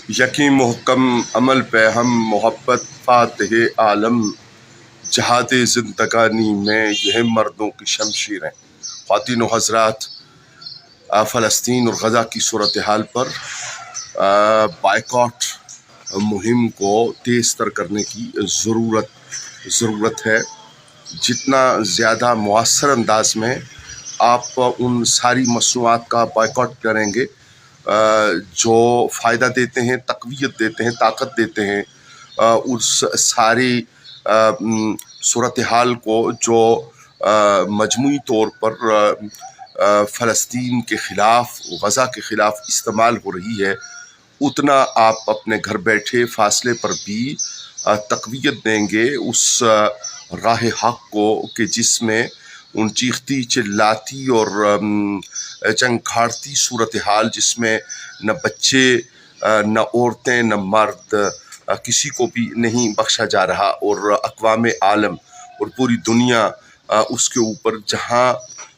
यकीन मुहक्कम अमल पे हम मोहब्बत फातिह आलम जहाद ज़िंदगानी में यह मर्दों की शमशीरें। ख़वातीन व हज़रात, फ़लस्तीन और गज़ा की सूरत हाल पर बाइकॉट मुहिम को तेज़ तर करने की ज़रूरत है। जितना ज़्यादा मुअस्सर अंदाज में आप उन सारी मसनूआत का बाइकॉट करेंगे जो फ़ायदा देते हैं, तक़वियत देते हैं, ताकत देते हैं, उस सारी सूरत हाल को जो मजमूई तौर पर फ़लस्तीन के ख़िलाफ़, गज़ा के ख़िलाफ़ इस्तेमाल हो रही है, उतना आप अपने घर बैठे फ़ासले पर भी तक़वियत देंगे उस राह हक़ को कि जिसमें उन चीखती चिल्लाती और चंखाड़ती सूरत हाल, जिसमें न बच्चे, न औरतें, न मर्द, किसी को भी नहीं बख्शा जा रहा, और अक़वाम आलम और पूरी दुनिया उसके ऊपर जहाँ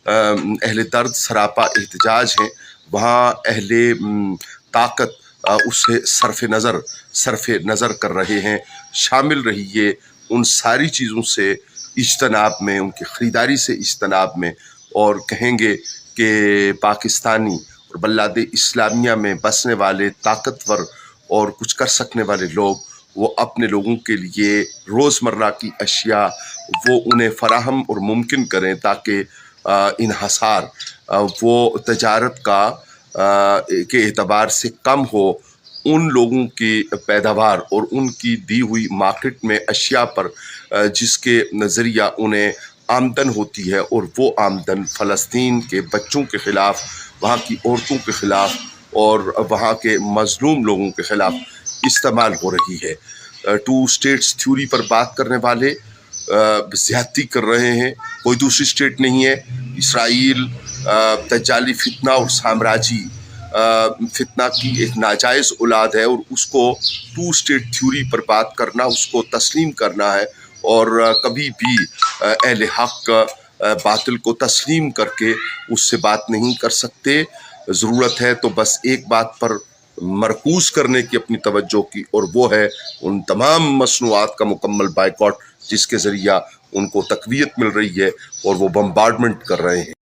अहले दर्द सरापा एहतजाज हैं, वहाँ अहले ताकत उसे सरफ़ नज़र कर रहे हैं। शामिल रहिए उन सारी चीज़ों से इज्तनाब में, उनकी ख़रीदारी से इज्तनाब में, और कहेंगे कि पाकिस्तानी और बल्लाद इस्लामिया में बसने वाले ताकतवर और कुछ कर सकने वाले लोग, वो अपने लोगों के लिए रोज़मर्रा की अशिया वो उन्हें फ़राहम और मुमकिन करें, ताकि इन्हसार वो तजारत के एतबार से कम हो। उन लोगों की पैदावार और उनकी दी हुई मार्केट में अशिया पर जिसके नज़रिया उन्हें आमदन होती है, और वो आमदन फ़लस्तीन के बच्चों के ख़िलाफ़, वहाँ की औरतों के ख़िलाफ़ और वहाँ के मज़लूम लोगों के ख़िलाफ़ इस्तेमाल हो रही है। टू स्टेट्स थ्योरी पर बात करने वाले ज़्यादती कर रहे हैं। कोई दूसरी स्टेट नहीं है। इसराइल दज्जाली फितना और साम्राज्य फितना की एक नाजायज़ औलाद है, और उसको टू स्टेट थ्योरी पर बात करना, उसको तस्लीम करना है, और कभी भी अहले हक़ बातिल को तस्लीम करके उससे बात नहीं कर सकते। ज़रूरत है तो बस एक बात पर मरकूज़ करने की अपनी तवज्जो की, और वो है उन तमाम मसनूआत का मुकम्मल बाइकॉट जिसके ज़रिया उनको तक़वियत मिल रही है और वो बम्बार्डमेंट कर रहे हैं।